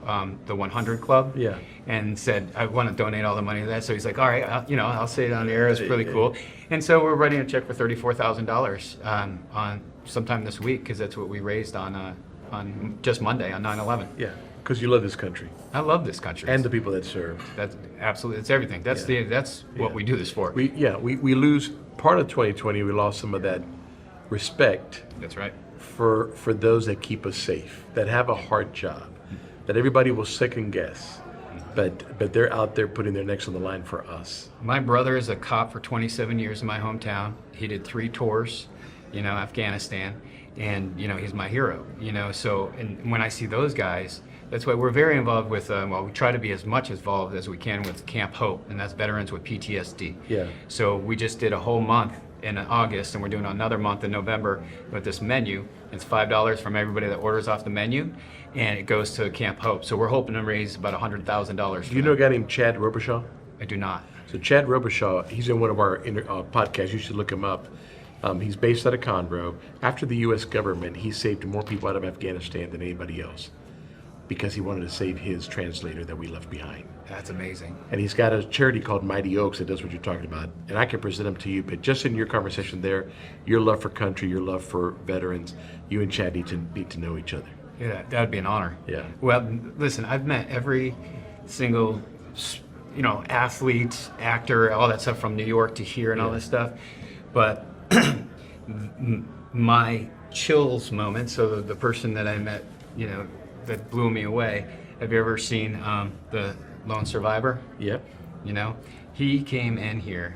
Speaker 3: the 100 Club.
Speaker 2: Yeah.
Speaker 3: And said, I want to donate all the money to that. So he's like, all right, I'll say it on the air. It's really cool. And so we're writing a check for $34,000 on sometime this week, because that's what we raised on just Monday on 9/11.
Speaker 2: Yeah, because you love this country.
Speaker 3: I love this country.
Speaker 2: And the people that serve.
Speaker 3: That's absolutely, it's everything. That's what we do this for.
Speaker 2: We lose part of 2020. We lost some of that respect.
Speaker 3: That's right.
Speaker 2: For those that keep us safe, that have a hard job, that everybody will second guess, but they're out there putting their necks on the line for us.
Speaker 3: My brother is a cop for 27 years in my hometown. He did 3 tours, Afghanistan, and he's my hero. So and when I see those guys. That's why we're very involved with, we try to be as much involved as we can with Camp Hope, and that's veterans with PTSD.
Speaker 2: Yeah.
Speaker 3: So we just did a whole month in August, and we're doing another month in November with this menu. It's $5 from everybody that orders off the menu, and it goes to Camp Hope. So we're hoping to raise about $100,000.
Speaker 2: Do you know a guy named Chad Robichaud?
Speaker 3: I do not.
Speaker 2: So Chad Robichaud, he's in one of our podcasts. You should look him up. He's based out of Conroe. After the U.S. government, he saved more people out of Afghanistan than anybody else, because he wanted to save his translator that we left behind.
Speaker 3: That's amazing.
Speaker 2: And he's got a charity called Mighty Oaks that does what you're talking about. And I can present them to you, but just in your conversation there, your love for country, your love for veterans, you and Chad need to know each other.
Speaker 3: Yeah, that would be an honor.
Speaker 2: Yeah.
Speaker 3: Well, listen, I've met every single, athlete, actor, all that stuff from New York to here and all this stuff. But my chills moment, so the person that I met, that blew me away. Have you ever seen the Lone Survivor?
Speaker 2: Yep.
Speaker 3: He came in here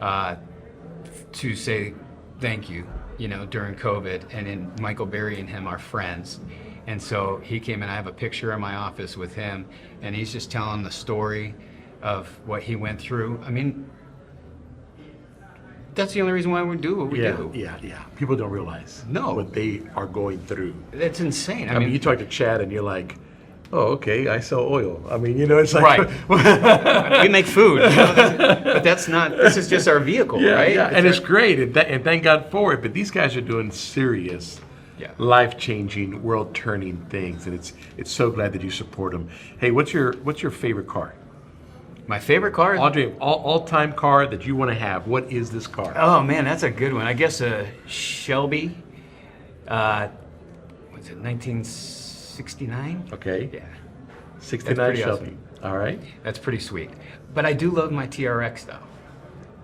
Speaker 3: to say thank you, during COVID, and then Michael Berry and him are friends. And so he came in, I have a picture in my office with him, and he's just telling the story of what he went through. I mean, that's the only reason why we do what we do.
Speaker 2: Yeah. People don't realize what they are going through.
Speaker 3: It's insane.
Speaker 2: I mean, you talk to Chad and you're like, oh, okay, I sell oil. I mean, it's like...
Speaker 3: Right. We make food. But that's not... This is just our vehicle, right?
Speaker 2: Yeah, and it's great, and thank God for it. But these guys are doing serious, life-changing, world-turning things, and it's so glad that you support them. Hey, what's your favorite car?
Speaker 3: My favorite car?
Speaker 2: Audrey, all-time car that you want to have. What is this car?
Speaker 3: Oh, man, that's a good one. I guess a Shelby. What's it, 1969?
Speaker 2: Okay.
Speaker 3: Yeah.
Speaker 2: 69 Shelby.
Speaker 3: Awesome.
Speaker 2: All right.
Speaker 3: That's pretty sweet. But I do love my TRX, though.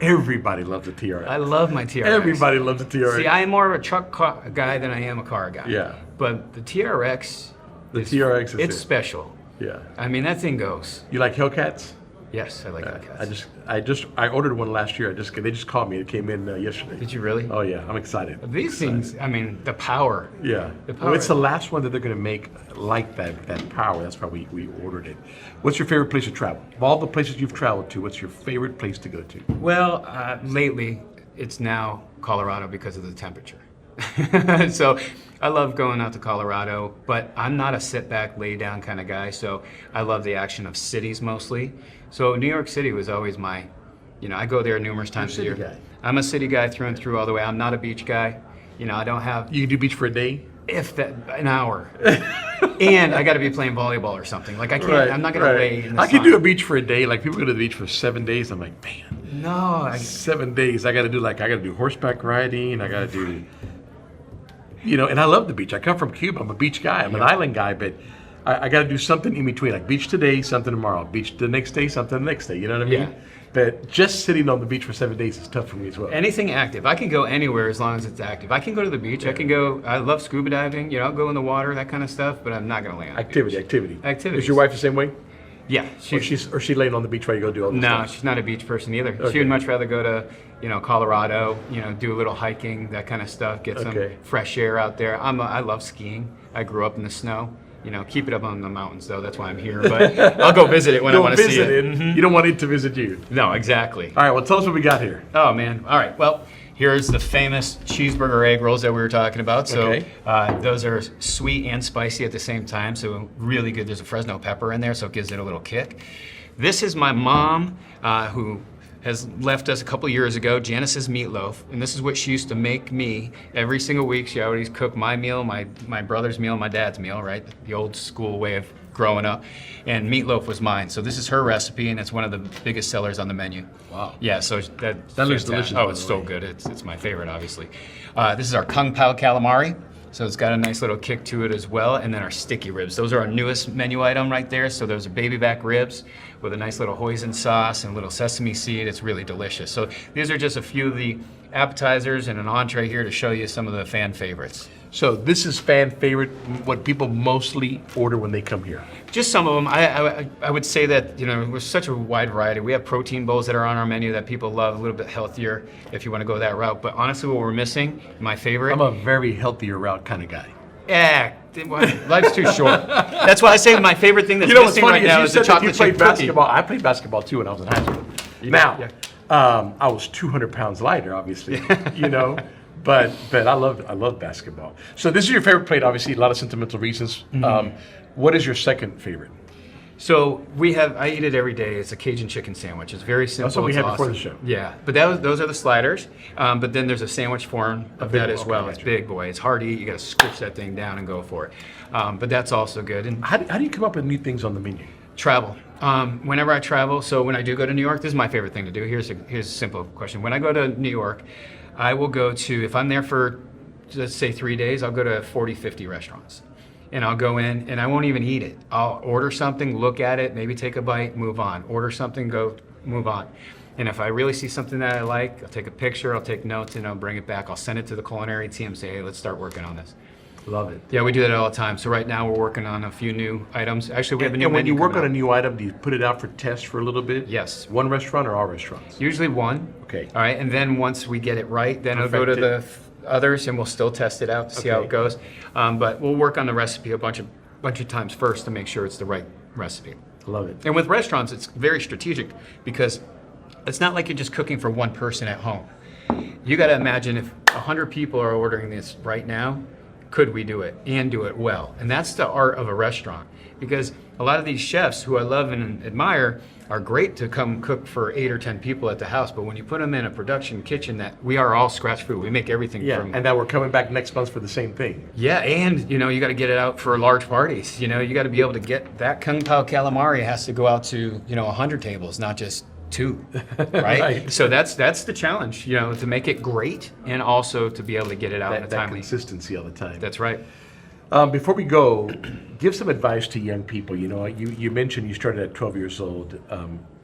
Speaker 2: Everybody loves the TRX.
Speaker 3: I love my TRX.
Speaker 2: Everybody loves the TRX.
Speaker 3: See, I am more of a truck guy than I am a car guy.
Speaker 2: Yeah.
Speaker 3: But the TRX...
Speaker 2: TRX is
Speaker 3: special.
Speaker 2: Yeah.
Speaker 3: I mean, that thing goes.
Speaker 2: You like Hellcats?
Speaker 3: Yes, I like Hellcats.
Speaker 2: I ordered one last year. They just called me. It came in yesterday.
Speaker 3: Did you really?
Speaker 2: Oh yeah, I'm excited.
Speaker 3: These things, I mean, the power.
Speaker 2: Yeah. Well, it's the last one that they're going to make like that power. That's why we ordered it. What's your favorite place to travel? Of all the places you've traveled to, what's your favorite place to go to?
Speaker 3: Well, lately it's now Colorado because of the temperature. So I love going out to Colorado, but I'm not a sit back, lay down kind of guy. So I love the action of cities mostly. So New York City was always my, I go there numerous times a year.
Speaker 2: Guy.
Speaker 3: I'm a city guy through and through all the way. I'm not a beach guy. I don't have.
Speaker 2: You can do beach for a day?
Speaker 3: If that, an hour. And I got to be playing volleyball or something. Like I can't, I'm not going to lay in the
Speaker 2: I
Speaker 3: sun.
Speaker 2: can do a beach for a day. Like people go to the beach for 7 days. I'm like, man.
Speaker 3: No.
Speaker 2: 7 days. I got to do horseback riding. I got to do, and I love the beach. I come from Cuba. I'm a beach guy. I'm an island guy, but I got to do something in between. Like beach today, something tomorrow. Beach the next day, something the next day. You know what I mean?
Speaker 3: Yeah.
Speaker 2: But just sitting on the beach for 7 days is tough for me as well.
Speaker 3: Anything active. I can go anywhere as long as it's active. I can go to the beach. I can go. I love scuba diving. I'll go in the water, that kind of stuff. But I'm not going to lay on the beach.
Speaker 2: Activity. Is your wife the same way?
Speaker 3: Yeah.
Speaker 2: Or she laying on the beach while you go do all this stuff?
Speaker 3: No, she's not a beach person either.
Speaker 2: Okay.
Speaker 3: She would much rather go to, Colorado, do a little hiking, that kind of stuff, get some fresh air out there. I love skiing. I grew up in the snow. Keep it up on the mountains, though. That's why I'm here. But I'll go visit it when I want to see it.
Speaker 2: Mm-hmm. You don't want it to visit you.
Speaker 3: No, exactly.
Speaker 2: All right, well, tell us what we got here.
Speaker 3: Oh, man. All right. Well, here's the famous cheeseburger egg rolls that we were talking about. So those are sweet and spicy at the same time. So really good. There's a Fresno pepper in there, so it gives it a little kick. This is my mom, who has left us a couple years ago, Janice's Meatloaf, and this is what she used to make me every single week. She always cooked my meal, my brother's meal, my dad's meal, right? The old school way of growing up, and meatloaf was mine. So this is her recipe, and it's one of the biggest sellers on the menu.
Speaker 2: Wow.
Speaker 3: Yeah, so that
Speaker 2: looks delicious.
Speaker 3: Oh, it's so good. It's my favorite, obviously. This is our Kung Pao calamari. So it's got a nice little kick to it as well. And then our sticky ribs. Those are our newest menu item right there. So those are baby back ribs with a nice little hoisin sauce and a little sesame seed. It's really delicious. So these are just a few of the appetizers and an entree here to show you some of the fan favorites.
Speaker 2: So this is fan favorite, what people mostly order when they come here.
Speaker 3: Just some of them. I would say that, we're such a wide variety. We have protein bowls that are on our menu that people love, a little bit healthier if you want to go that route. But honestly, what we're missing, my favorite.
Speaker 2: I'm a very healthier route kind of guy.
Speaker 3: Yeah, life's too short. That's why I say my favorite thing that's missing right now is the chocolate chip cookie.
Speaker 2: Basketball. I played basketball too when I was in high school. I was 200 pounds lighter, obviously, But I love basketball. So this is your favorite plate, obviously, a lot of sentimental reasons. Mm-hmm. What is your second favorite?
Speaker 3: So I eat it every day. It's a Cajun chicken sandwich. It's very simple.
Speaker 2: That's what we had before
Speaker 3: awesome.
Speaker 2: the show.
Speaker 3: Yeah, but those are the sliders. But then there's a sandwich form of that as well. It's big boy. It's hard to eat. You got to squish that thing down and go for it. But that's also good. And
Speaker 2: how do you come up with new things on the menu?
Speaker 3: Travel. Whenever I travel, so when I do go to New York, this is my favorite thing to do. Here's a simple question. When I go to New York, I will go to, if I'm there for, let's say 3 days, I'll go to 40, 50 restaurants. And I'll go in and I won't even eat it. I'll order something, look at it, maybe take a bite, move on. Order something, go, move on. And if I really see something that I like, I'll take a picture, I'll take notes, and I'll bring it back. I'll send it to the culinary team, say, hey, let's start working on this.
Speaker 2: Love it.
Speaker 3: Yeah, we do that all the time. So right now we're working on a few new items. Actually, we have a new menu.
Speaker 2: And when you work on a new item, do you put it out for test for a little bit?
Speaker 3: Yes.
Speaker 2: One restaurant or all restaurants?
Speaker 3: Usually one.
Speaker 2: Okay.
Speaker 3: All right, and then once we get it right, then it'll go to the others, and we'll still test it out to see how it goes. But we'll work on the recipe a bunch of times first to make sure it's the right recipe.
Speaker 2: Love it.
Speaker 3: And with restaurants, it's very strategic because it's not like you're just cooking for one person at home. You got to imagine if 100 people are ordering this right now, could we do it and do it well? And that's the art of a restaurant, because a lot of these chefs who I love and admire are great to come cook for 8 or 10 people at the house, but when you put them in a production kitchen, that we are all scratch food. We make everything from.
Speaker 2: And now we're coming back next month for the same thing.
Speaker 3: Yeah, and you got to get it out for large parties. You got to be able to get that Kung Pao calamari has to go out to 100 tables, not just 2, right?
Speaker 2: Right.
Speaker 3: So that's the challenge, to make it great and also to be able to get it out in a timely.
Speaker 2: That consistency all the time.
Speaker 3: That's right.
Speaker 2: Before we go, give some advice to young people. You mentioned you started at 12 years old.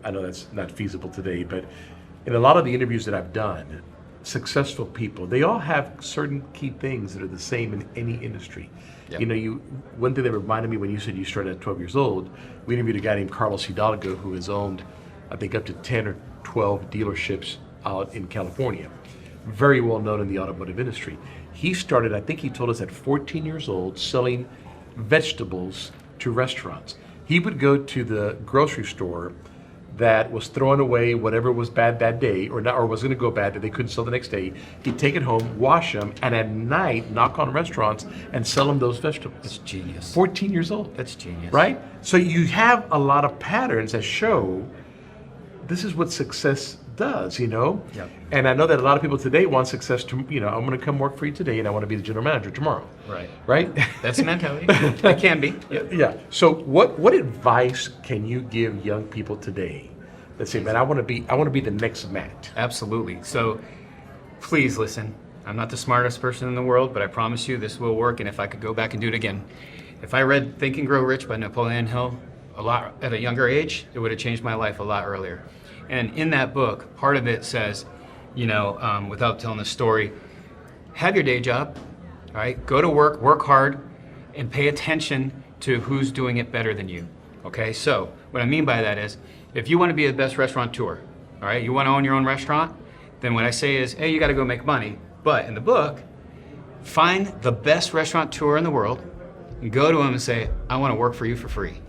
Speaker 2: I know that's not feasible today, but in a lot of the interviews that I've done, successful people, they all have certain key things that are the same in any industry. Yep. One thing that reminded me when you said you started at 12 years old, we interviewed a guy named Carlos Hidalgo who has owned, I think, up to 10 or 12 dealerships out in California. Very well known in the automotive industry. He started, I think he told us, at 14 years old, selling vegetables to restaurants. He would go to the grocery store, that was throwing away whatever was bad that day, or not, or was going to go bad that they couldn't sell the next day. He'd take it home, wash them, and at night knock on restaurants and sell them those vegetables.
Speaker 3: That's genius.
Speaker 2: 14 years old.
Speaker 3: That's genius.
Speaker 2: Right? So you have a lot of patterns that show this is what success does, you know?
Speaker 3: Yep.
Speaker 2: And I know that a lot of people today want success to, you know, I'm going to come work for you today and I want to be the general manager tomorrow.
Speaker 3: Right.
Speaker 2: Right?
Speaker 3: That's the mentality. It can be. Yep.
Speaker 2: Yeah. So what advice can you give young people today that say, man, I want to be the next Matt?
Speaker 3: Absolutely. So please listen. I'm not the smartest person in the world, but I promise you this will work. And if I could go back and do it again, if I read Think and Grow Rich by Napoleon Hill a lot at a younger age, it would have changed my life a lot earlier. And in that book, part of it says, you know, without telling the story, have your day job, all right? Go to work hard, and pay attention to who's doing it better than you, okay? So what I mean by that is, if you want to be the best restaurateur, all right, you want to own your own restaurant, then what I say is, hey, you got to go make money. But in the book, find the best restaurateur in the world and go to him and say, I want to work for you for free.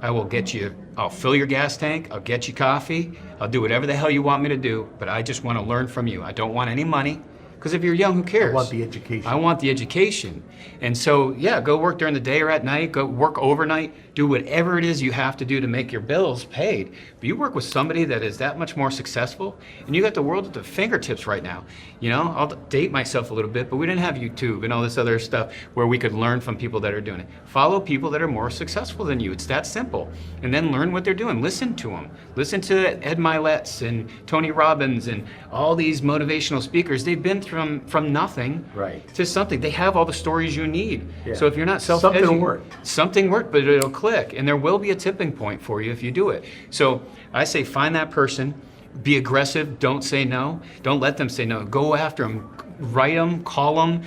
Speaker 3: I will get you, I'll fill your gas tank, I'll get you coffee, I'll do whatever the hell you want me to do, but I just want to learn from you. I don't want any money, because if you're young, who cares?
Speaker 2: I want the education.
Speaker 3: I want the education. And so, yeah, go work during the day or at night, go work overnight, do whatever it is you have to do to make your bills paid. But you work with somebody that is that much more successful, and you got the world at the fingertips right now. You know, I'll date myself a little bit, but we didn't have YouTube and all this other stuff where we could learn from people that are doing it. Follow people that are more successful than you. It's that simple. And then learn what they're doing. Listen to them. Listen to Ed Milet's and Tony Robbins and all these motivational speakers. They've been from nothing to something. They have all the stories you need. Yeah. So if you're not self-educated, something worked, but it'll click, and there will be a tipping point for you if you do it. So I say find that person, be aggressive, don't say no, don't let them say no, go after them, write them, call them,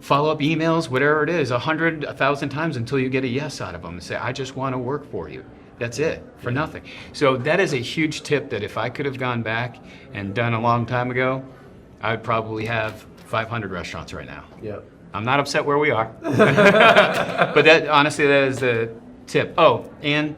Speaker 3: follow up emails, whatever it is, 100, 1,000 times until you get a yes out of them and say, I just want to work for you. That's it, for nothing. So that is a huge tip that if I could have gone back and done a long time ago, I would probably have 500 restaurants right now.
Speaker 2: Yeah.
Speaker 3: I'm not upset where we are. But that, honestly, that is the tip. Oh, and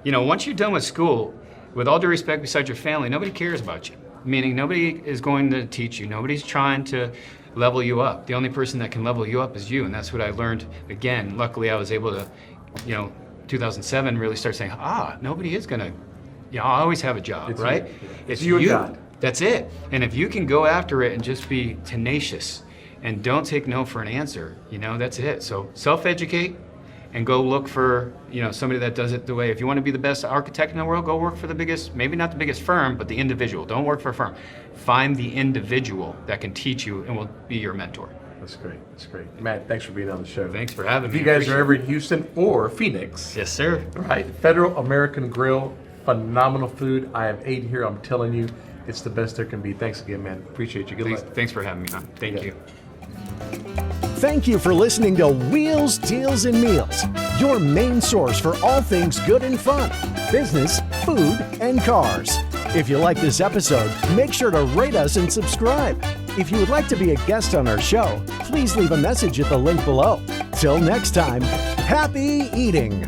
Speaker 3: you know, once you're done with school, with all due respect, besides your family, nobody cares about you. Meaning nobody is going to teach you. Nobody's trying to level you up. The only person that can level you up is you, and that's what I learned. Again, luckily I was able to, you know, 2007 really start saying, nobody is gonna, you know, I always have a job,
Speaker 2: it's
Speaker 3: right?
Speaker 2: You.
Speaker 3: It's
Speaker 2: you and God.
Speaker 3: That's it. And if you can go after it and just be tenacious and don't take no for an answer, you know, that's it. So self-educate and go look for, you know, somebody that does it the way. If you want to be the best architect in the world, go work for the biggest, maybe not the biggest firm, but the individual. Don't work for a firm. Find the individual that can teach you and will be your mentor.
Speaker 2: That's great. That's great. Matt, thanks for being on the show.
Speaker 3: Thanks for having
Speaker 2: me.
Speaker 3: me.
Speaker 2: If you guys are ever in Houston or Phoenix.
Speaker 3: Yes, sir.
Speaker 2: Right. Federal American Grill, phenomenal food. I have ate here. I'm telling you, it's the best there can be. Thanks again, man. Appreciate you. Good luck.
Speaker 3: Thanks for having me on. Thank you.
Speaker 1: Thank you for listening to Wheels, Deals, and Meals, your main source for all things good and fun, business, food, and cars. If you like this episode, make sure to rate us and subscribe. If you would like to be a guest on our show, please leave a message at the link below. Till next time, happy eating.